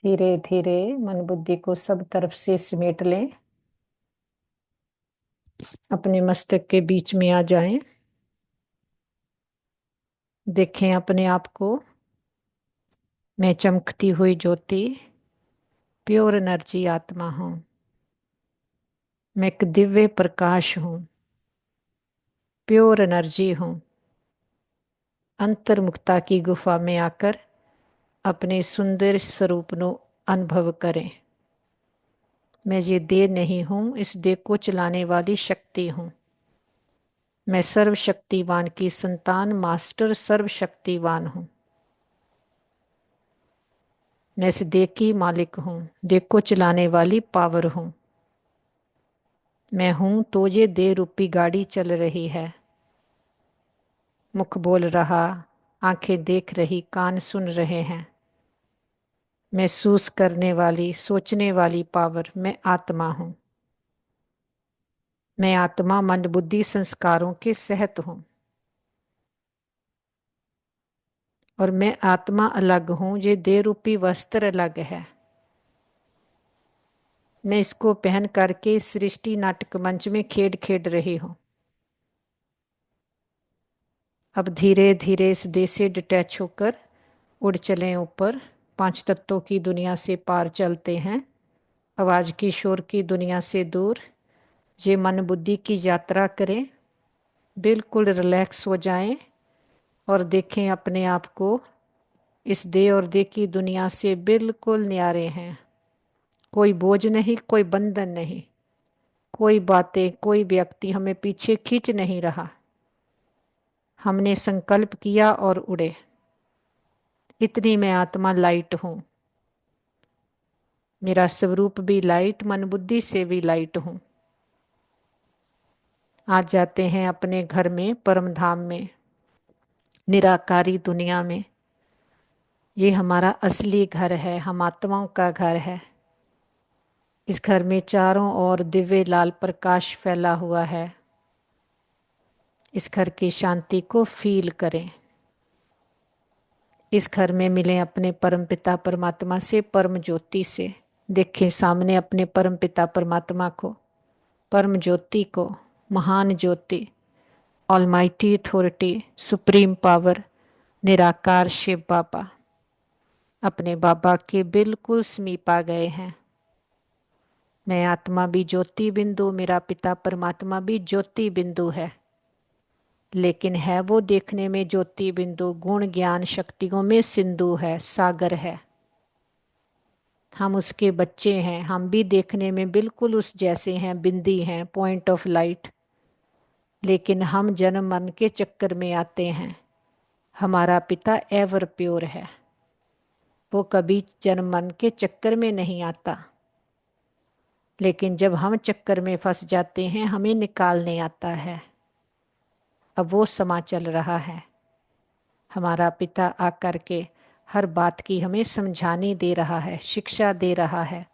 धीरे धीरे मन बुद्धि को सब तरफ से समेट लें। अपने मस्तक के बीच में आ जाएं। देखें अपने आप को। मैं चमकती हुई ज्योति, प्योर एनर्जी आत्मा हूं। मैं एक दिव्य प्रकाश हूं, प्योर एनर्जी हूं। अंतर्मुखता की गुफा में आकर अपने सुंदर स्वरूप नो अनुभव करें। मैं ये देह नहीं हूं, इस देह को चलाने वाली शक्ति हूं। मैं सर्वशक्तिवान की संतान, मास्टर सर्वशक्तिवान हूं। मैं इस देह की मालिक हूं, देह को चलाने वाली पावर हूं। मैं हूं तो ये देह रूपी गाड़ी चल रही है। मुख बोल रहा, आंखें देख रही, कान सुन रहे हैं। महसूस करने वाली, सोचने वाली पावर, मैं आत्मा हूं। मैं आत्मा मन बुद्धि संस्कारों के सहत हूं। और मैं आत्मा अलग हूं, ये देह रूपी वस्त्र अलग है। मैं इसको पहन करके इस सृष्टि नाटक मंच में खेड खेड रही हूं। अब धीरे धीरे इस देह से डिटैच होकर उड़ चलें ऊपर। पांच तत्वों की दुनिया से पार चलते हैं, आवाज की शोर की दुनिया से दूर। ये मन बुद्धि की यात्रा करें, बिल्कुल रिलैक्स हो जाएं और देखें अपने आप को इस देह और देह की दुनिया से बिल्कुल न्यारे हैं। कोई बोझ नहीं, कोई बंधन नहीं, कोई बातें, कोई व्यक्ति हमें पीछे खींच नहीं रहा। हमने संकल्प किया और उड़े। इतनी मैं आत्मा लाइट हूं। मेरा स्वरूप भी लाइट, मन बुद्धि से भी लाइट हूं। आज जाते हैं अपने घर में, परम धाम में, निराकारी दुनिया में। ये हमारा असली घर है, हम आत्माओं का घर है। इस घर में चारों ओर दिव्य लाल प्रकाश फैला हुआ है। इस घर की शांति को फील करें। इस घर में मिलें अपने परम पिता परमात्मा से, परम ज्योति से। देखें सामने अपने परम पिता परमात्मा को, परम ज्योति को, महान ज्योति, ऑलमाइटी अथॉरिटी, सुप्रीम पावर, निराकार शिव बाबा। अपने बाबा के बिल्कुल समीप आ गए हैं। मैं आत्मा भी ज्योति बिंदु, मेरा पिता परमात्मा भी ज्योति बिंदु है। लेकिन है वो देखने में ज्योति बिंदु, गुण ज्ञान शक्तियों में सिंधु है, सागर है। हम उसके बच्चे हैं। हम भी देखने में बिल्कुल उस जैसे हैं, बिंदी हैं, पॉइंट ऑफ लाइट। लेकिन हम जन्म मरण के चक्कर में आते हैं। हमारा पिता एवर प्योर है, वो कभी जन्म मरण के चक्कर में नहीं आता। लेकिन जब हम चक्कर में फंस जाते हैं, हमें निकालने आता है। अब वो समा चल रहा है। हमारा पिता आकर के हर बात की हमें समझाने दे रहा है, शिक्षा दे रहा है।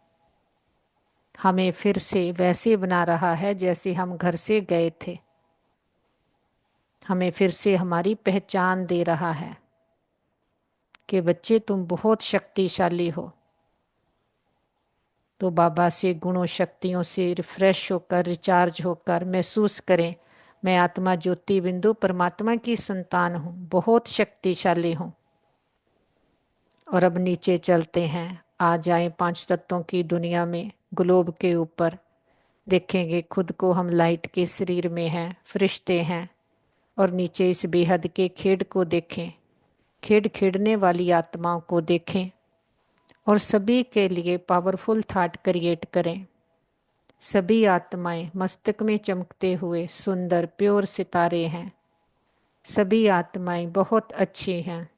हमें फिर से वैसे बना रहा है जैसे हम घर से गए थे। हमें फिर से हमारी पहचान दे रहा है कि बच्चे तुम बहुत शक्तिशाली हो। तो बाबा से गुणों शक्तियों से रिफ्रेश होकर, रिचार्ज होकर महसूस करें, मैं आत्मा ज्योति बिंदु परमात्मा की संतान हूँ, बहुत शक्तिशाली हूँ। और अब नीचे चलते हैं। आ जाएं पांच तत्वों की दुनिया में, ग्लोब के ऊपर। देखेंगे खुद को हम लाइट के शरीर में हैं, फरिश्ते हैं। और नीचे इस बेहद के खेड को देखें, खेड खेडने वाली आत्माओं को देखें। और सभी के लिए पावरफुल थॉट क्रिएट करें। सभी आत्माएं मस्तक में चमकते हुए सुंदर प्योर सितारे हैं। सभी आत्माएं बहुत अच्छी हैं।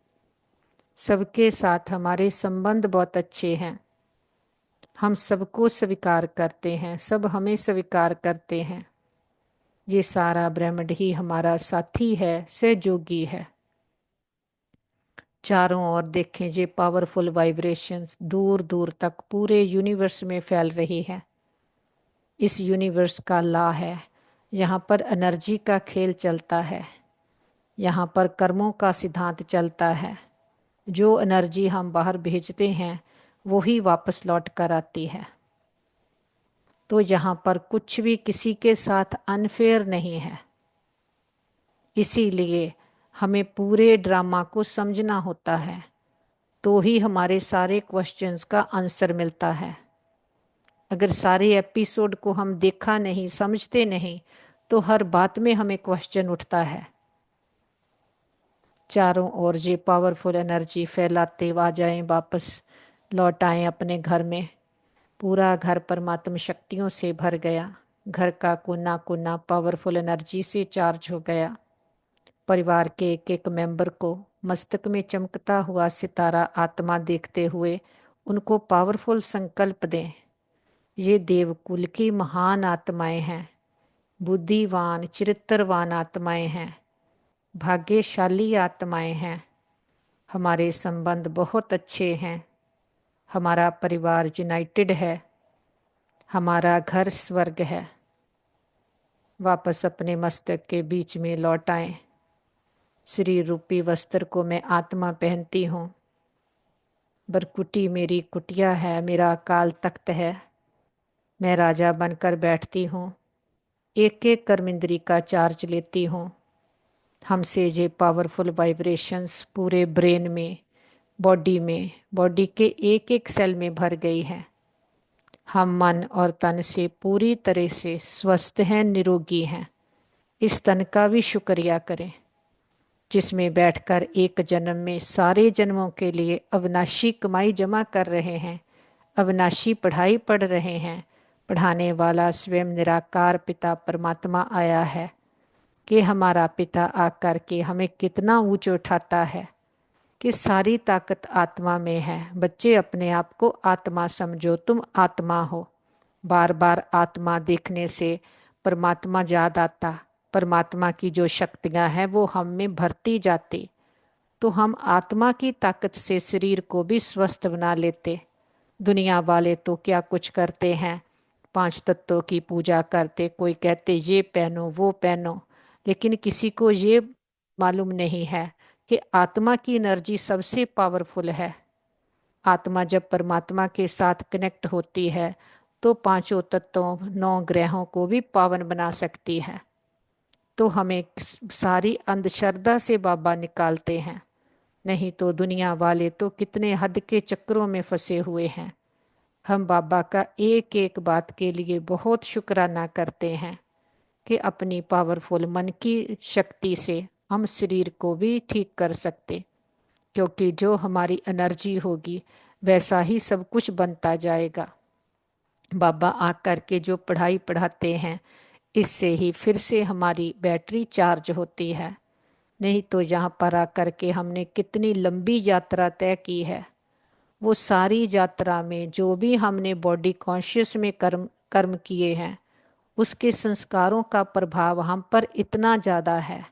सबके साथ हमारे संबंध बहुत अच्छे हैं। हम सबको स्वीकार करते हैं, सब हमें स्वीकार करते हैं। ये सारा ब्रह्मांड ही हमारा साथी है, सहयोगी है। चारों ओर देखें, ये पावरफुल वाइब्रेशंस दूर दूर तक पूरे यूनिवर्स में फैल रही है। इस यूनिवर्स का लॉ है। यहाँ पर एनर्जी का खेल चलता है। यहाँ पर कर्मों का सिद्धांत चलता है। जो एनर्जी हम बाहर भेजते हैं वो ही वापस लौट कर आती है। तो यहाँ पर कुछ भी किसी के साथ अनफेयर नहीं है, इसीलिए हमें पूरे ड्रामा को समझना होता है, तो ही हमारे सारे क्वेश्चंस का आंसर मिलता है। अगर सारे एपिसोड को हम देखा नहीं, समझते नहीं, तो हर बात में हमें क्वेश्चन उठता है। चारों ओर ये पावरफुल एनर्जी फैलाते आ जाएं, वापस लौट आए अपने घर में। पूरा घर परमात्मा शक्तियों से भर गया, घर का कोना कोना पावरफुल एनर्जी से चार्ज हो गया। परिवार के एक एक मेंबर को मस्तक में चमकता हुआ सितारा आत्मा देखते हुए उनको पावरफुल संकल्प दें। ये देवकुल की महान आत्माएं हैं, बुद्धिवान चरित्रवान आत्माएं हैं, भाग्यशाली आत्माएं हैं। हमारे संबंध बहुत अच्छे हैं, हमारा परिवार यूनाइटेड है, हमारा घर स्वर्ग है। वापस अपने मस्तक के बीच में लौट आएं। शरीर रूपी वस्त्र को मैं आत्मा पहनती हूँ। बरकुटी मेरी कुटिया है, मेरा अकाल तख्त है। मैं राजा बनकर बैठती हूँ, एक एक कर्म इंद्री का चार्ज लेती हूँ। हमसे ये पावरफुल वाइब्रेशंस पूरे ब्रेन में, बॉडी के एक एक सेल में भर गई है। हम मन और तन से पूरी तरह से स्वस्थ हैं, निरोगी हैं। इस तन का भी शुक्रिया करें, जिसमें बैठकर एक जन्म में सारे जन्मों के लिए अविनाशी कमाई जमा कर रहे हैं, अविनाशी पढ़ाई पढ़ रहे हैं। पढ़ाने वाला स्वयं निराकार पिता परमात्मा आया है कि हमारा पिता आकर के हमें कितना ऊंचे उठाता है कि सारी ताकत आत्मा में है। बच्चे अपने आप को आत्मा समझो, तुम आत्मा हो। बार बार आत्मा देखने से परमात्मा याद आता, परमात्मा की जो शक्तियां हैं वो हम में भरती जाती, तो हम आत्मा की ताकत से शरीर को भी स्वस्थ बना लेते। दुनिया वाले तो क्या कुछ करते हैं, पांच तत्वों की पूजा करते, कोई कहते ये पहनो वो पहनो, लेकिन किसी को ये मालूम नहीं है कि आत्मा की एनर्जी सबसे पावरफुल है। आत्मा जब परमात्मा के साथ कनेक्ट होती है तो पांचों तत्वों, नौ ग्रहों को भी पावन बना सकती है। तो हमें सारी अंधश्रद्धा से बाबा निकालते हैं, नहीं तो दुनिया वाले तो कितने हद के चक्रों में फंसे हुए हैं। हम बाबा का एक एक बात के लिए बहुत शुक्राना करते हैं कि अपनी पावरफुल मन की शक्ति से हम शरीर को भी ठीक कर सकते, क्योंकि जो हमारी एनर्जी होगी वैसा ही सब कुछ बनता जाएगा। बाबा आकर के जो पढ़ाई पढ़ाते हैं, इससे ही फिर से हमारी बैटरी चार्ज होती है। नहीं तो यहाँ पर आकर के हमने कितनी लंबी यात्रा तय की है, वो सारी यात्रा में जो भी हमने बॉडी कॉन्शियस में कर्म कर्म किए हैं, उसके संस्कारों का प्रभाव हम पर इतना ज़्यादा है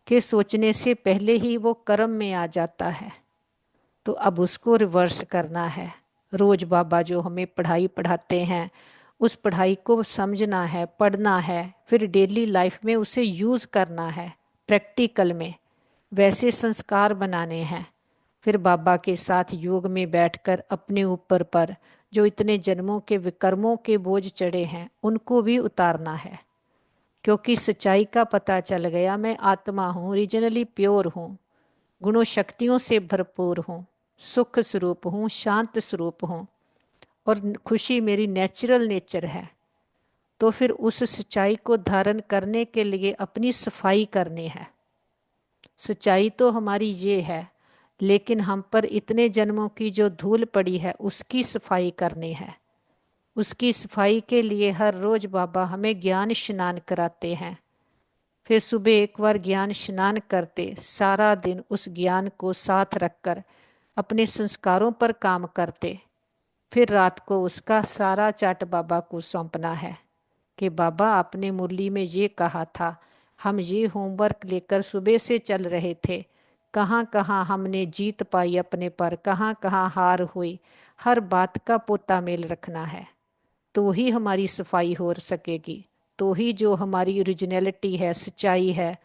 कि सोचने से पहले ही वो कर्म में आ जाता है। तो अब उसको रिवर्स करना है। रोज बाबा जो हमें पढ़ाई पढ़ाते हैं, उस पढ़ाई को समझना है, पढ़ना है, फिर डेली लाइफ में उसे यूज़ करना है, प्रैक्टिकल में वैसे संस्कार बनाने हैं। फिर बाबा के साथ योग में बैठकर अपने ऊपर पर जो इतने जन्मों के विकर्मों के बोझ चढ़े हैं उनको भी उतारना है, क्योंकि सच्चाई का पता चल गया। मैं आत्मा हूँ, ओरिजिनली प्योर हूँ, गुणों शक्तियों से भरपूर हूँ, सुख स्वरूप हूँ, शांत स्वरूप हूँ, और खुशी मेरी नेचुरल नेचर है। तो फिर उस सच्चाई को धारण करने के लिए अपनी सफाई करनी है। सच्चाई तो हमारी ये है, लेकिन हम पर इतने जन्मों की जो धूल पड़ी है उसकी सफाई करनी है। उसकी सफाई के लिए हर रोज बाबा हमें ज्ञान स्नान कराते हैं। फिर सुबह एक बार ज्ञान स्नान करते, सारा दिन उस ज्ञान को साथ रखकर अपने संस्कारों पर काम करते। फिर रात को उसका सारा चाट बाबा को सौंपना है कि बाबा आपने मुरली में ये कहा था, हम ये होमवर्क लेकर सुबह से चल रहे थे, कहाँ कहाँ हमने जीत पाई अपने पर, कहाँ कहाँ हार हुई, हर बात का पोता मेल रखना है। तो ही हमारी सफाई हो सकेगी, तो ही जो हमारी ओरिजिनलिटी है, सच्चाई है,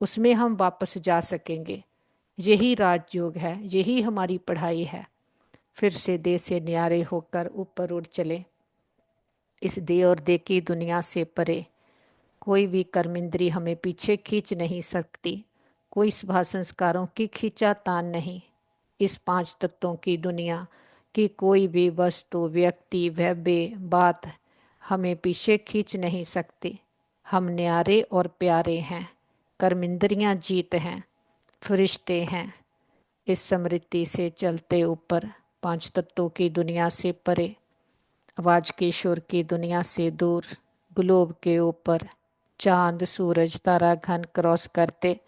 उसमें हम वापस जा सकेंगे। यही राजयोग है, यही हमारी पढ़ाई है। फिर से देह से न्यारे होकर ऊपर उड़ चले। इस देह और देह की दुनिया से परे कोई भी कर्मेंद्री हमें पीछे खींच नहीं सकती, कोई स्वभाव संस्कारों की खींचातान नहीं। इस पांच तत्वों की दुनिया की कोई भी वस्तु, व्यक्ति, भव्य बात हमें पीछे खींच नहीं सकती। हम न्यारे और प्यारे हैं, कर्मेंद्रियां जीत हैं, फरिश्ते हैं। इस स्मृति से चलते ऊपर, पांच तत्वों की दुनिया से परे, आवाज के शोर की दुनिया से दूर, ग्लोब के ऊपर चांद सूरज तारा घन क्रॉस करते,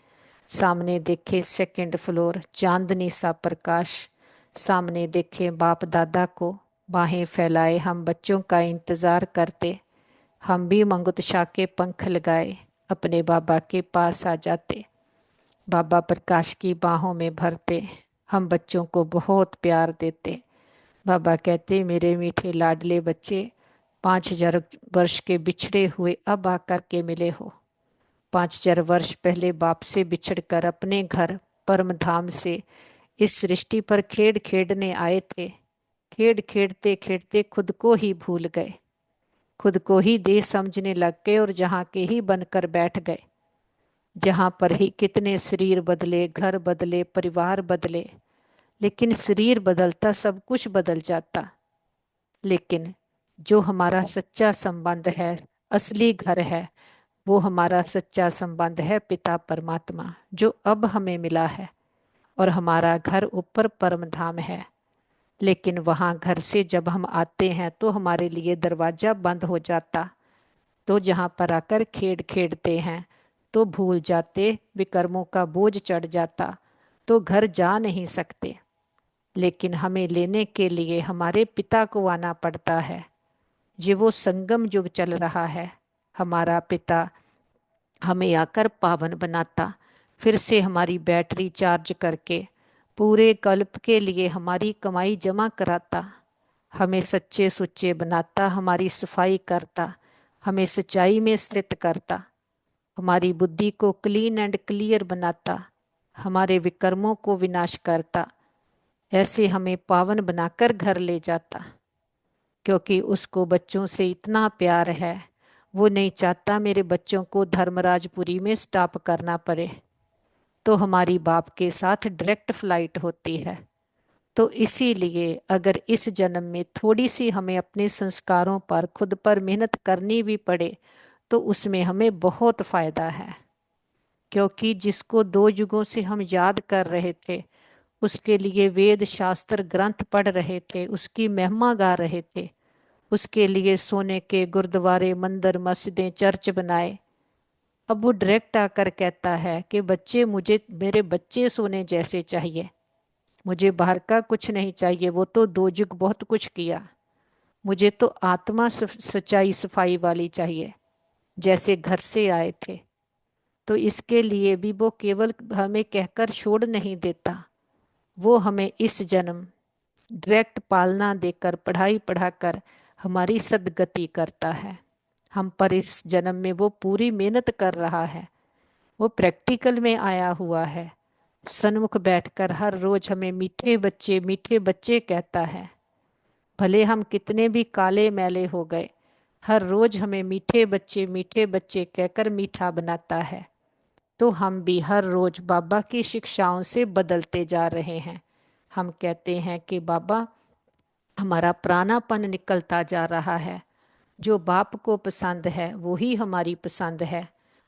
सामने देखे सेकंड फ्लोर, चांदनी सा प्रकाश। सामने देखे बाप दादा को, बाहें फैलाए हम बच्चों का इंतजार करते। हम भी मंगुतशा के पंख लगाए अपने बाबा के पास आ जाते, बाबा प्रकाश की बाहों में भरते। हम बच्चों को बहुत प्यार देते। बाबा कहते, मेरे मीठे लाडले बच्चे, 5,000 वर्ष के बिछड़े हुए अब आकर के मिले हो। 5,000 वर्ष पहले बाप से बिछड़कर अपने घर परम धाम से इस सृष्टि पर खेड खेडने आए थे। खेड खेडते खेडते खुद को ही भूल गए, खुद को ही देह समझने लग गए और जहाँ के ही बनकर बैठ गए। जहाँ पर ही कितने शरीर बदले, घर बदले, परिवार बदले, लेकिन शरीर बदलता सब कुछ बदल जाता। लेकिन जो हमारा सच्चा संबंध है, असली घर है, वो हमारा सच्चा संबंध है पिता परमात्मा, जो अब हमें मिला है। और हमारा घर ऊपर परम धाम है। लेकिन वहाँ घर से जब हम आते हैं तो हमारे लिए दरवाजा बंद हो जाता। तो जहाँ पर आकर खेड खेडते हैं तो भूल जाते, विकर्मों का बोझ चढ़ जाता, तो घर जा नहीं सकते। लेकिन हमें लेने के लिए हमारे पिता को आना पड़ता है। ये वो संगम युग चल रहा है। हमारा पिता हमें आकर पावन बनाता, फिर से हमारी बैटरी चार्ज करके पूरे कल्प के लिए हमारी कमाई जमा कराता, हमें सच्चे सुच्चे बनाता, हमारी सफाई करता, हमें सच्चाई में स्थित करता, हमारी बुद्धि को क्लीन एंड क्लियर बनाता, हमारे विकर्मों को विनाश करता। ऐसे हमें पावन बनाकर घर ले जाता, क्योंकि उसको बच्चों से इतना प्यार है। वो नहीं चाहता मेरे बच्चों को धर्मराजपुरी में स्टॉप करना पड़े। तो हमारी बाप के साथ डायरेक्ट फ्लाइट होती है। तो इसीलिए अगर इस जन्म में थोड़ी सी हमें अपने संस्कारों पर, खुद पर मेहनत करनी भी पड़े तो उसमें हमें बहुत फायदा है। क्योंकि जिसको 2 युगों से हम याद कर रहे थे, उसके लिए वेद शास्त्र ग्रंथ पढ़ रहे थे, उसकी महिमा गा रहे थे, उसके लिए सोने के गुरुद्वारे, मंदिर, मस्जिदें, चर्च बनाए। अब वो डायरेक्ट आकर कहता है कि बच्चे, मुझे मेरे बच्चे सोने जैसे चाहिए, मुझे बाहर का कुछ नहीं चाहिए। वो तो 2 युग बहुत कुछ किया, मुझे तो आत्मा सच्चाई सफाई वाली चाहिए, जैसे घर से आए थे। तो इसके लिए भी वो केवल हमें कहकर छोड़ नहीं देता, वो हमें इस जन्म डायरेक्ट पालना देकर, पढ़ाई पढ़ाकर हमारी सदगति करता है। हम पर इस जन्म में वो पूरी मेहनत कर रहा है, वो प्रैक्टिकल में आया हुआ है। सन्मुख बैठकर हर रोज हमें मीठे बच्चे कहता है। भले हम कितने भी काले मैले हो गए, हर रोज हमें मीठे बच्चे कहकर मीठा बनाता है। तो हम भी हर रोज बाबा की शिक्षाओं से बदलते जा रहे हैं। हम कहते हैं कि बाबा, हमारा पुरानापन निकलता जा रहा है, जो बाप को पसंद है वही हमारी पसंद है।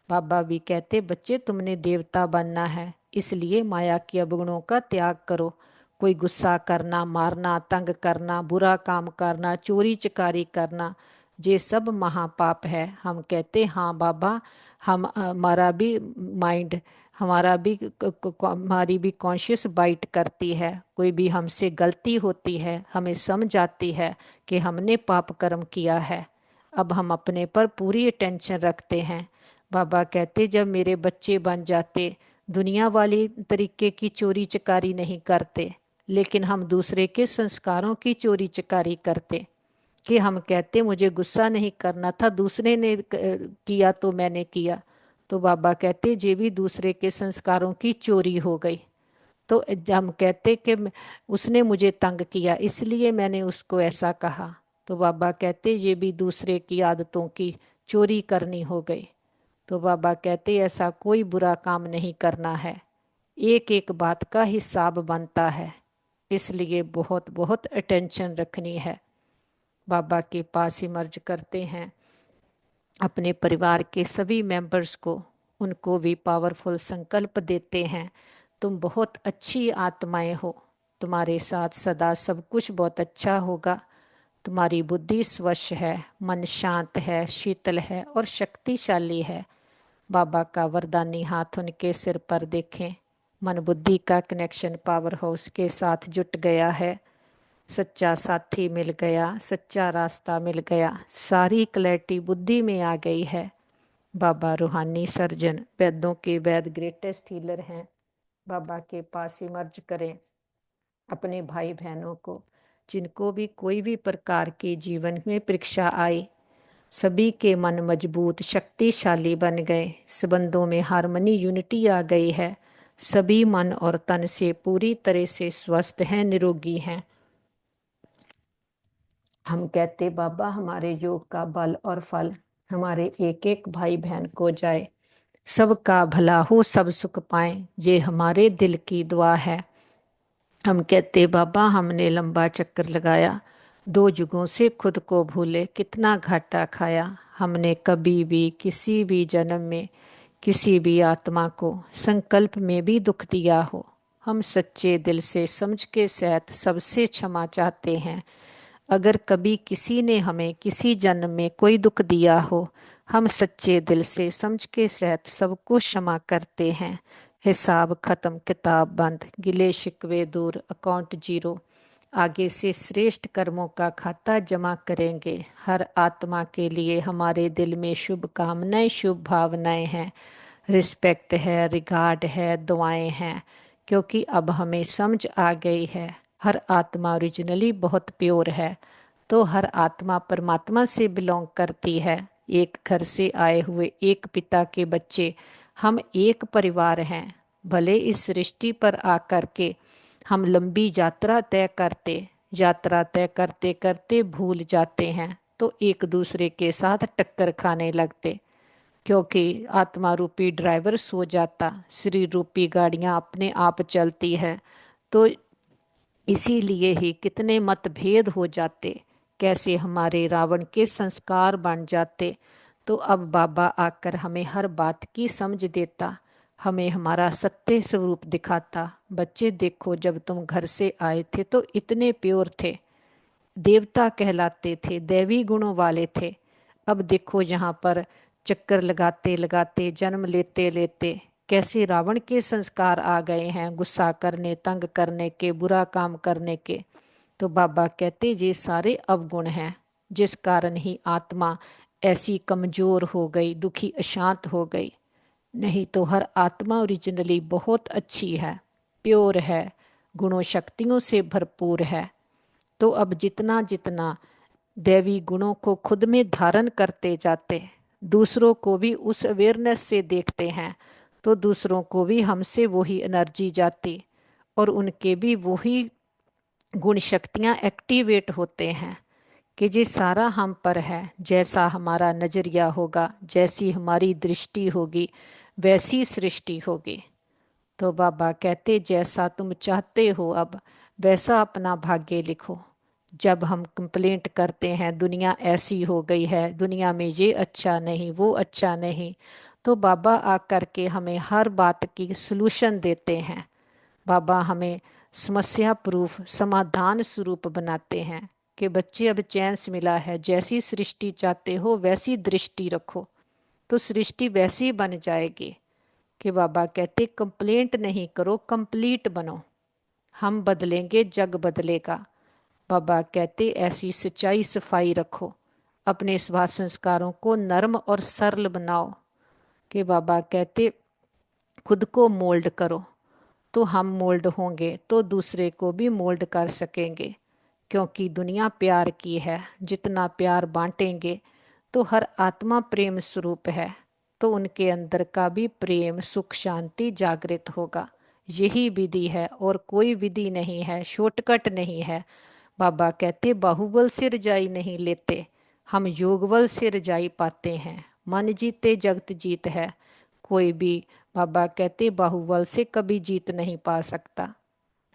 बाबा भी कहते, बच्चे तुमने देवता बनना है, इसलिए माया के अवगुणों का त्याग करो। कोई गुस्सा करना, मारना, तंग करना, बुरा काम करना, चोरी चकारी करना, ये सब महापाप है। हम कहते, हाँ बाबा, हम हमारा भी माइंड, हमारी भी कॉन्शियस बाइट करती है। कोई भी हमसे गलती होती है, हमें समझ आती है कि हमने पाप कर्म किया है। अब हम अपने पर पूरी अटेंशन रखते हैं। बाबा कहते, जब मेरे बच्चे बन जाते, दुनिया वाली तरीके की चोरी चकारी नहीं करते, लेकिन हम दूसरे के संस्कारों की चोरी चकारी करते। कि हम कहते, मुझे गुस्सा नहीं करना था, दूसरे ने किया तो मैंने किया। तो बाबा कहते, ये भी दूसरे के संस्कारों की चोरी हो गई। तो हम कहते कि उसने मुझे तंग किया इसलिए मैंने उसको ऐसा कहा। तो बाबा कहते ये भी दूसरे की आदतों की चोरी करनी हो गई। तो बाबा कहते ऐसा कोई बुरा काम नहीं करना है, एक एक बात का हिसाब बनता है, इसलिए बहुत बहुत अटेंशन रखनी है। बाबा के पास ही मर्ज करते हैं अपने परिवार के सभी मेंबर्स को, उनको भी पावरफुल संकल्प देते हैं, तुम बहुत अच्छी आत्माएं हो, तुम्हारे साथ सदा सब कुछ बहुत अच्छा होगा, तुम्हारी बुद्धि स्वच्छ है, मन शांत है, शीतल है और शक्तिशाली है। बाबा का वरदानी हाथ उनके सिर पर देखें, मन बुद्धि का कनेक्शन पावर हाउस के साथ जुट गया है, सच्चा साथी मिल गया, सच्चा रास्ता मिल गया, सारी क्लैरिटी बुद्धि में आ गई है। बाबा रूहानी सर्जन, वैद्यों के वैद ग्रेटेस्ट हीलर हैं। बाबा के पास ही मर्ज करें अपने भाई बहनों को, जिनको भी कोई भी प्रकार की जीवन में परीक्षा आई, सभी के मन मजबूत शक्तिशाली बन गए, संबंधों में हार्मनी यूनिटी आ गई है, सभी मन और तन से पूरी तरह से स्वस्थ हैं, निरोगी हैं। हम कहते बाबा हमारे योग का बल और फल हमारे एक एक भाई बहन को जाए, सबका भला हो, सब सुख पाएं, ये हमारे दिल की दुआ है। हम कहते बाबा हमने लंबा चक्कर लगाया, 2 युगों से खुद को भूले, कितना घाटा खाया, हमने कभी भी किसी भी जन्म में किसी भी आत्मा को संकल्प में भी दुख दिया हो, हम सच्चे दिल से समझ के सहित सबसे क्षमा चाहते हैं। अगर कभी किसी ने हमें किसी जन्म में कोई दुख दिया हो, हम सच्चे दिल से समझ के सहित सबको क्षमा करते हैं। हिसाब खत्म, किताब बंद, गिले शिकवे दूर, अकाउंट जीरो। आगे से श्रेष्ठ कर्मों का खाता जमा करेंगे। हर आत्मा के लिए हमारे दिल में शुभ कामनाएं, शुभ भावनाएं हैं, रिस्पेक्ट है, रिगार्ड है, दुआएं हैं, क्योंकि अब हमें समझ आ गई है हर आत्मा ओरिजिनली बहुत प्योर है। तो हर आत्मा परमात्मा से बिलोंग करती है, एक घर से आए हुए एक पिता के बच्चे, हम एक परिवार हैं। भले इस सृष्टि पर आकर के हम लंबी यात्रा तय करते करते भूल जाते हैं, तो एक दूसरे के साथ टक्कर खाने लगते, क्योंकि आत्मा रूपी ड्राइवर सो जाता, शरीर रूपी गाड़ियां अपने आप चलती है। तो इसीलिए ही कितने मतभेद हो जाते, कैसे हमारे रावण के संस्कार बन जाते। तो अब बाबा आकर हमें हर बात की समझ देता, हमें हमारा सत्य स्वरूप दिखाता। बच्चे देखो, जब तुम घर से आए थे तो इतने प्योर थे, देवता कहलाते थे, दैवी गुणों वाले थे। अब देखो यहाँ पर चक्कर लगाते लगाते, जन्म लेते लेते कैसे रावण के संस्कार आ गए हैं, गुस्सा करने, तंग करने के, बुरा काम करने के। तो बाबा कहते ये सारे अवगुण हैं, जिस कारण ही आत्मा ऐसी कमजोर हो गई, दुखी अशांत हो गई। नहीं तो हर आत्मा ओरिजिनली बहुत अच्छी है, प्योर है, गुणों शक्तियों से भरपूर है। तो अब जितना जितना दैवी गुणों को खुद में धारण करते जाते, दूसरों को भी उस अवेयरनेस से देखते हैं, तो दूसरों को भी हमसे वही एनर्जी जाती और उनके भी वही गुण शक्तियाँ एक्टिवेट होते हैं कि ये सारा हम पर है। जैसा हमारा नजरिया होगा, जैसी हमारी दृष्टि होगी, वैसी सृष्टि होगी। तो बाबा कहते जैसा तुम चाहते हो अब वैसा अपना भाग्य लिखो। जब हम कंप्लेंट करते हैं दुनिया ऐसी हो गई है, दुनिया में ये अच्छा नहीं, वो अच्छा नहीं, तो बाबा आकर के हमें हर बात की सलूशन देते हैं। बाबा हमें समस्या प्रूफ समाधान स्वरूप बनाते हैं कि बच्चे अब चैंस मिला है, जैसी सृष्टि चाहते हो वैसी दृष्टि रखो, तो सृष्टि वैसी बन जाएगी। कि बाबा कहते कंप्लेंट नहीं करो, कंप्लीट बनो, हम बदलेंगे जग बदलेगा। बाबा कहते ऐसी सच्चाई सफाई रखो, अपने स्वभाव संस्कारों को नर्म और सरल बनाओ। कि बाबा कहते खुद को मोल्ड करो, तो हम मोल्ड होंगे तो दूसरे को भी मोल्ड कर सकेंगे, क्योंकि दुनिया प्यार की है। जितना प्यार बांटेंगे, तो हर आत्मा प्रेम स्वरूप है, तो उनके अंदर का भी प्रेम सुख शांति जागृत होगा। यही विधि है और कोई विधि नहीं है, शॉर्टकट नहीं है। बाबा कहते बाहुबल से रजाई नहीं लेते, हम योगबल से रजाई पाते हैं। मन जीते जगत जीत है, कोई भी बाबा कहते बाहुबल से कभी जीत नहीं पा सकता।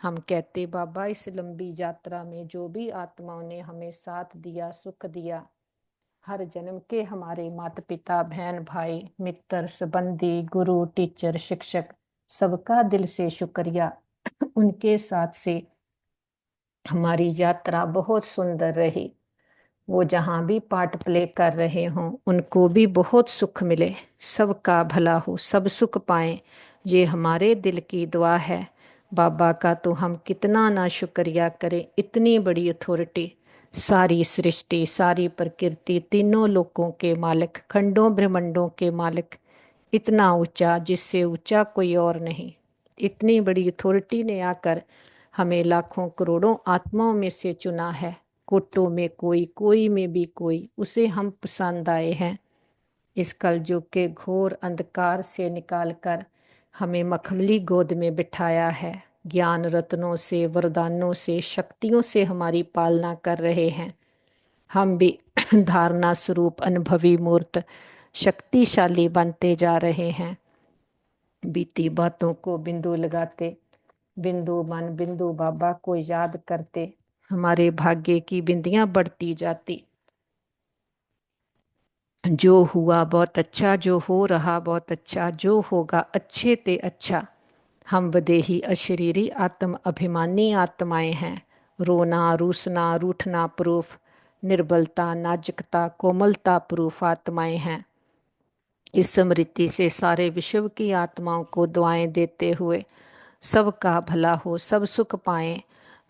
हम कहते बाबा इस लंबी यात्रा में जो भी आत्माओं ने हमें साथ दिया, सुख दिया, हर जन्म के हमारे माता पिता बहन भाई मित्र संबंधी गुरु टीचर शिक्षक, सबका दिल से शुक्रिया। उनके साथ से हमारी यात्रा बहुत सुंदर रही। वो जहाँ भी पार्ट प्ले कर रहे हों उनको भी बहुत सुख मिले, सबका भला हो, सब सुख पाएं, ये हमारे दिल की दुआ है। बाबा का तो हम कितना ना शुक्रिया करें। इतनी बड़ी अथॉरिटी, सारी सृष्टि सारी प्रकृति तीनों लोकों के मालिक, खंडों ब्रह्मंडों के मालिक, इतना ऊंचा जिससे ऊंचा कोई और नहीं। इतनी बड़ी अथॉरिटी ने आकर हमें लाखों करोड़ों आत्माओं में से चुना है। कोटों में कोई, कोई में भी कोई, उसे हम पसंद आए हैं। इस कलयुग के घोर अंधकार से निकालकर हमें मखमली गोद में बिठाया है। ज्ञान रत्नों से, वरदानों से, शक्तियों से हमारी पालना कर रहे हैं। हम भी धारणा स्वरूप अनुभवी मूर्त शक्तिशाली बनते जा रहे हैं। बीती बातों को बिंदु लगाते, बिंदु मन बिंदु बाबा को याद करते, हमारे भाग्य की बिंदियां बढ़ती जाती। जो हुआ बहुत अच्छा, जो हो रहा बहुत अच्छा, जो होगा अच्छे ते अच्छा। हम वदेही अशरीरी आत्म अभिमानी आत्माएं हैं। रोना रूसना रूठना प्रूफ, निर्बलता नाजुकता कोमलता प्रूफ आत्माएं हैं। इस स्मृति से सारे विश्व की आत्माओं को दुआएं देते हुए सबका भला हो, सब सुख पाएं,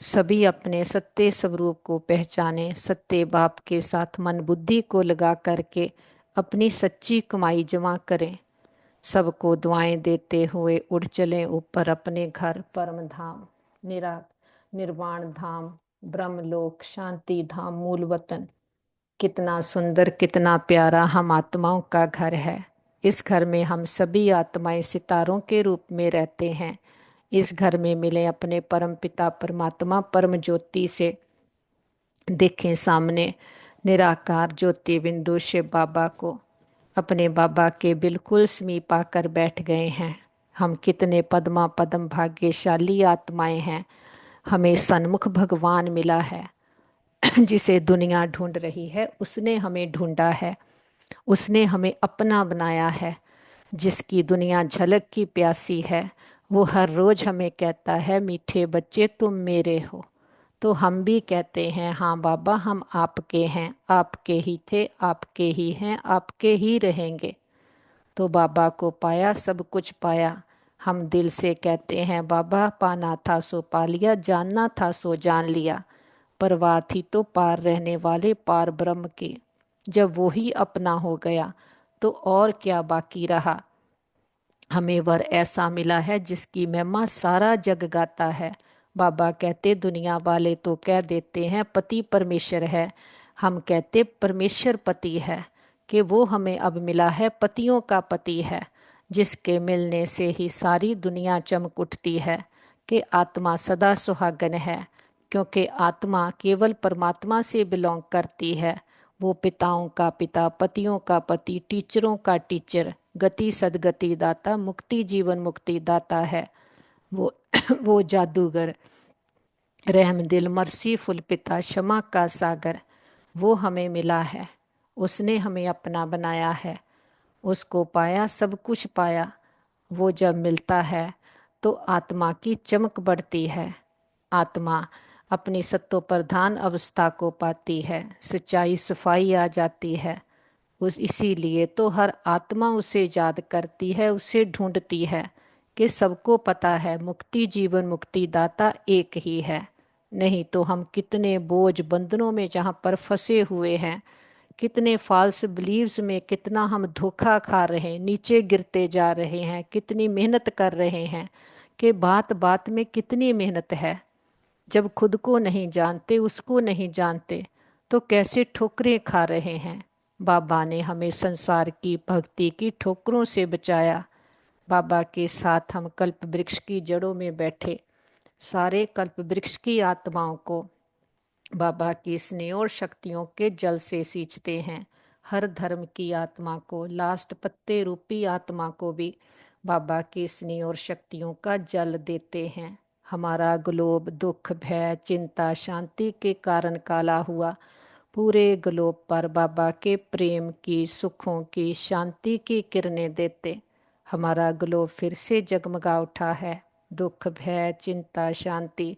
सभी अपने सत्य स्वरूप को पहचाने, सत्य बाप के साथ मन बुद्धि को लगा करके अपनी सच्ची कमाई जमा करें। सबको दुआएं देते हुए उड़ चलें ऊपर अपने घर, परम धाम, निर्वाण धाम, ब्रह्मलोक, शांति धाम, मूल वतन। कितना सुंदर कितना प्यारा हम आत्माओं का घर है। इस घर में हम सभी आत्माएं सितारों के रूप में रहते हैं। इस घर में मिले अपने परम पिता परमात्मा परम ज्योति से। देखें सामने निराकार ज्योति बिंदु शिव बाबा को, अपने बाबा के बिल्कुल समीप आकर बैठ गए हैं। हम कितने पद्मा पद्म भाग्यशाली आत्माएं हैं। हमें सन्मुख भगवान मिला है। जिसे दुनिया ढूंढ रही है उसने हमें ढूंढा है, उसने हमें अपना बनाया है। जिसकी दुनिया झलक की प्यासी है वो हर रोज हमें कहता है मीठे बच्चे तुम मेरे हो। तो हम भी कहते हैं हाँ बाबा हम आपके हैं, आपके ही थे, आपके ही हैं, आपके ही रहेंगे। तो बाबा को पाया सब कुछ पाया। हम दिल से कहते हैं बाबा पाना था सो पा लिया, जानना था सो जान लिया। परवाह थी तो पार रहने वाले पार ब्रह्म की, जब वो ही अपना हो गया तो और क्या बाकी रहा। हमें वर ऐसा मिला है जिसकी महिमा सारा जग गाता है। बाबा कहते दुनिया वाले तो कह देते हैं पति परमेश्वर है, हम कहते परमेश्वर पति है, कि वो हमें अब मिला है पतियों का पति है। जिसके मिलने से ही सारी दुनिया चमक उठती है कि आत्मा सदा सुहागन है, क्योंकि आत्मा केवल परमात्मा से बिलोंग करती है। वो पिताओं का पिता, पतियों का पति, टीचरों का टीचर, गति सदगति दाता, मुक्ति जीवन मुक्ति दाता है। वो वो जादूगर, रहम दिल, मर्सीफुल पिता, क्षमा का सागर, वो हमें मिला है। उसने हमें अपना बनाया है। उसको पाया सब कुछ पाया। वो जब मिलता है तो आत्मा की चमक बढ़ती है। आत्मा अपनी सत्तो प्रधान अवस्था को पाती है, सच्चाई सफाई आ जाती है। उस इसीलिए तो हर आत्मा उसे याद करती है, उसे ढूंढती है, कि सबको पता है मुक्ति जीवन मुक्ति दाता एक ही है। नहीं तो हम कितने बोझ बंधनों में जहाँ पर फंसे हुए हैं, कितने फॉल्स बिलीव्स में कितना हम धोखा खा रहे हैं, नीचे गिरते जा रहे हैं, कितनी मेहनत कर रहे हैं, कि बात बात में कितनी मेहनत है। जब खुद को नहीं जानते, उसको नहीं जानते, तो कैसे ठोकरें खा रहे हैं। बाबा ने हमें संसार की भक्ति की ठोकरों से बचाया। बाबा के साथ हम कल्प वृक्ष की जड़ों में बैठे सारे कल्प वृक्ष की आत्माओं को बाबा की स्नेह और शक्तियों के जल से सींचते हैं। हर धर्म की आत्मा को, लास्ट पत्ते रूपी आत्मा को भी बाबा की स्नेह और शक्तियों का जल देते हैं। हमारा ग्लोब दुख, भय, चिंता, शांति के कारण काला हुआ, पूरे ग्लोब पर बाबा के प्रेम की, सुखों की, शांति की किरणें देते हमारा ग्लोब फिर से जगमगा उठा है। दुख, भय, चिंता, शांति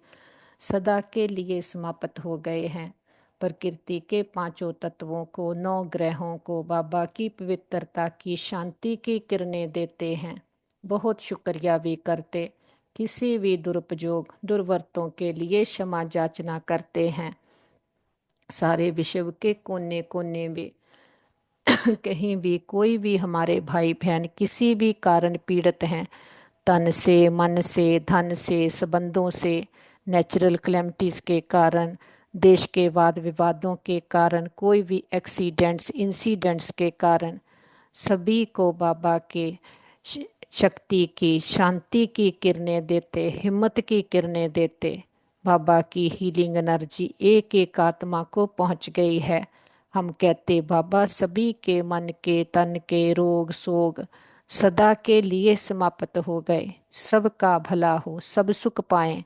सदा के लिए समाप्त हो गए हैं। प्रकृति के पांचों तत्वों को, 9 ग्रहों को बाबा की पवित्रता की, शांति की किरणें देते हैं। बहुत शुक्रिया भी करते, किसी भी दुरुपयोग, दुर्वर्तों के लिए क्षमा याचना करते हैं। सारे विश्व के कोने कोने में कहीं भी कोई भी हमारे भाई बहन किसी भी कारण पीड़ित हैं, तन से, मन से, धन से, संबंधों से, नेचुरल क्लेमिटीज के कारण, देश के वाद विवादों के कारण, कोई भी एक्सीडेंट्स, इंसिडेंट्स के कारण, सभी को बाबा के शक्ति की, शांति की किरणें देते, हिम्मत की किरणें देते। बाबा की हीलिंग एनर्जी एक एक आत्मा को पहुंच गई है। हम कहते बाबा सभी के मन के, तन के रोग शोग सदा के लिए समाप्त हो गए, सबका भला हो, सब सुख पाएं।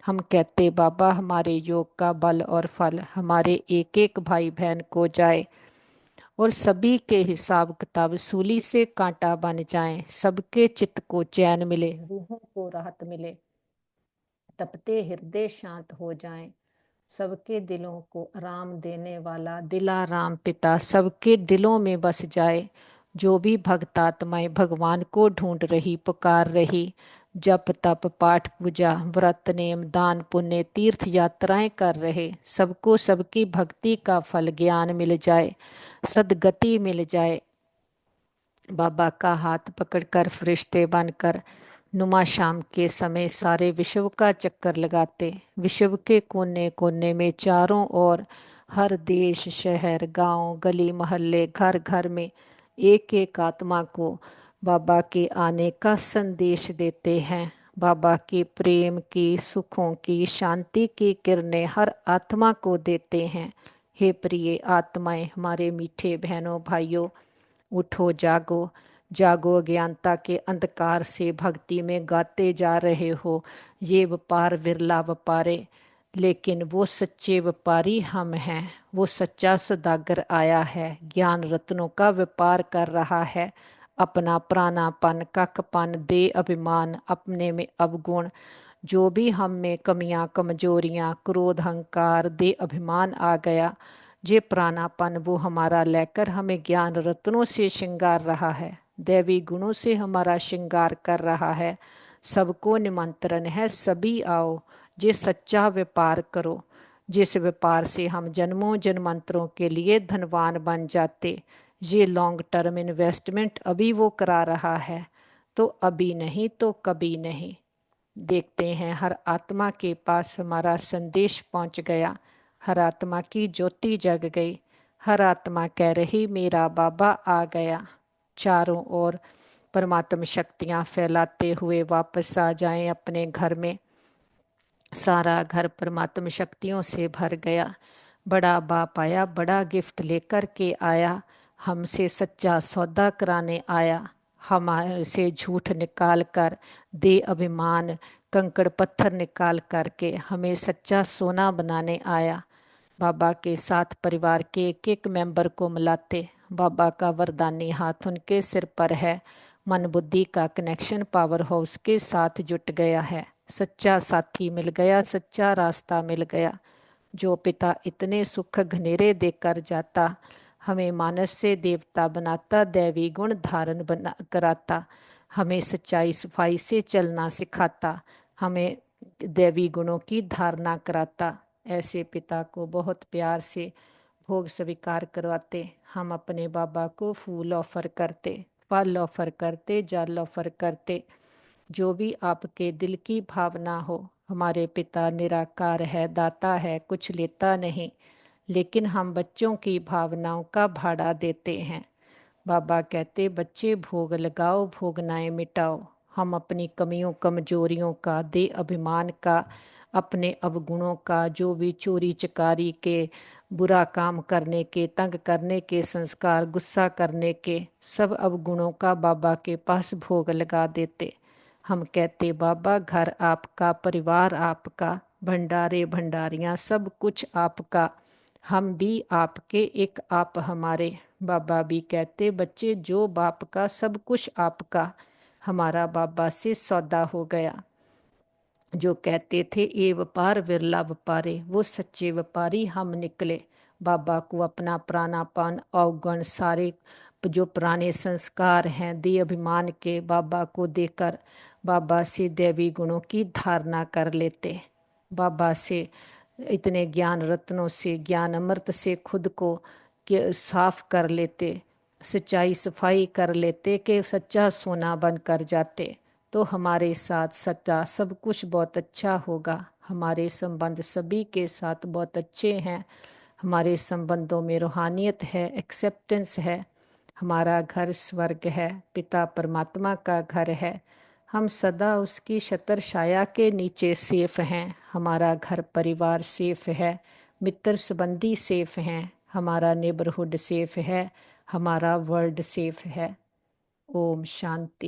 हम कहते बाबा हमारे योग का बल और फल हमारे एक एक भाई बहन को जाए और सभी के हिसाब किताब सूली से कांटा बन जाएं, सबके चित्त को चैन मिले, रूहों को राहत मिले, तपते हृदय शांत हो जाएं, सबके दिलों को आराम देने वाला दिलाराम पिता सबके दिलों में बस जाए। जो भी भक्तात्माएं भगवान को ढूंढ रही, पुकार रही, जप तप पाठ पूजा व्रत नेम दान पुण्य तीर्थ यात्राएं कर रहे, सबको सबकी भक्ति का फल ज्ञान मिल जाए, सदगति मिल जाए। बाबा का हाथ पकड़कर फरिश्ते बनकर नुमा शाम के समय सारे विश्व का चक्कर लगाते, विश्व के कोने कोने में चारों ओर, हर देश, शहर, गांव, गली मोहल्ले, घर घर में एक एक आत्मा को बाबा के आने का संदेश देते हैं। बाबा के प्रेम की, सुखों की, शांति की किरणें हर आत्मा को देते हैं। हे प्रिय आत्माएं, हमारे मीठे बहनों भाइयों, उठो जागो, जागो, अज्ञानता के अंधकार से भक्ति में गाते जा रहे हो। ये व्यापार विरला व्यापारे, लेकिन वो सच्चे व्यापारी हम हैं। वो सच्चा सौदागर आया है, ज्ञान रत्नों का व्यापार कर रहा है। अपना प्राणापन, ककपन, दे अभिमान, अपने में अवगुण, जो भी हम में कमियां, कमजोरियां, क्रोध, अहंकार, दे अभिमान आ गया, जे प्राणापन वो हमारा लेकर हमें ज्ञान रत्नों से श्रृंगार रहा है, दैवी गुणों से हमारा श्रृंगार कर रहा है। सबको निमंत्रण है, सभी आओ, जे सच्चा व्यापार करो, जिस व्यापार से हम जन्मों जन्मांतरों के लिए धनवान बन जाते। ये लॉन्ग टर्म इन्वेस्टमेंट अभी वो करा रहा है, तो अभी नहीं तो कभी नहीं। देखते हैं हर आत्मा के पास हमारा संदेश पहुंच गया, हर आत्मा की ज्योति जग गई, हर आत्मा कह रही मेरा बाबा आ गया। चारों ओर परमात्म शक्तियां फैलाते हुए वापस आ जाएं अपने घर में। सारा घर परमात्म शक्तियों से भर गया। बड़ा बाप आया, बड़ा गिफ्ट लेकर के आया, हमसे सच्चा सौदा कराने आया, हमारे से झूठ निकाल कर, दे अभिमान, कंकड़ पत्थर निकाल करके हमें सच्चा सोना बनाने आया। बाबा के साथ परिवार के एक एक मेंबर को मिलाते, बाबा का वरदानी हाथ उनके सिर पर है, मन बुद्धि का कनेक्शन पावर हाउस के साथ जुट गया है। सच्चा साथी मिल गया, सच्चा रास्ता मिल गया। जो पिता इतने सुख घनेरे देकर जाता, हमें मानस से देवता बनाता, दैवी गुण धारण बना कराता, हमें सच्चाई सफाई से चलना सिखाता, हमें दैवी गुणों की धारणा कराता, ऐसे पिता को बहुत प्यार से भोग स्वीकार करवाते। हम अपने बाबा को फूल ऑफर करते, फल ऑफर करते, जल ऑफर करते, जो भी आपके दिल की भावना हो। हमारे पिता निराकार है, दाता है, कुछ लेता नहीं, लेकिन हम बच्चों की भावनाओं का भाड़ा देते हैं। बाबा कहते बच्चे भोग लगाओ, भोगनाएं मिटाओ। हम अपनी कमियों कमजोरियों का, दे अभिमान का, अपने अवगुणों का, जो भी चोरी चकारी के, बुरा काम करने के, तंग करने के संस्कार, गुस्सा करने के, सब अवगुणों का बाबा के पास भोग लगा देते। हम कहते बाबा घर आपका, परिवार आपका, भंडारे भंडारियां सब कुछ आपका, हम भी आपके, एक आप हमारे। बाबा भी कहते बच्चे जो बाप का सब कुछ आपका। हमारा बाबा से सौदा हो गया। जो कहते थे ये व्यापार विरला व्यापारे, वो सच्चे व्यापारी हम निकले। बाबा को अपना प्राणापन अवगुण सारे जो पुराने संस्कार हैं दे अभिमान के बाबा को देकर बाबा से दैवी गुणों की धारणा कर लेते। बाबा से इतने ज्ञान रत्नों से, ज्ञान अमृत से खुद को साफ कर लेते, सच्चाई सफाई कर लेते कि सच्चा सोना बन कर जाते। तो हमारे साथ सच्चा सब कुछ बहुत अच्छा होगा। हमारे संबंध सभी के साथ बहुत अच्छे हैं। हमारे संबंधों में रूहानियत है, एक्सेप्टेंस है। हमारा घर स्वर्ग है, पिता परमात्मा का घर है। हम सदा उसकी छत्र छाया के नीचे सेफ हैं। हमारा घर परिवार सेफ है, मित्र संबंधी सेफ हैं, हमारा नेबरहुड सेफ है, हमारा वर्ल्ड सेफ है। ओम शांति।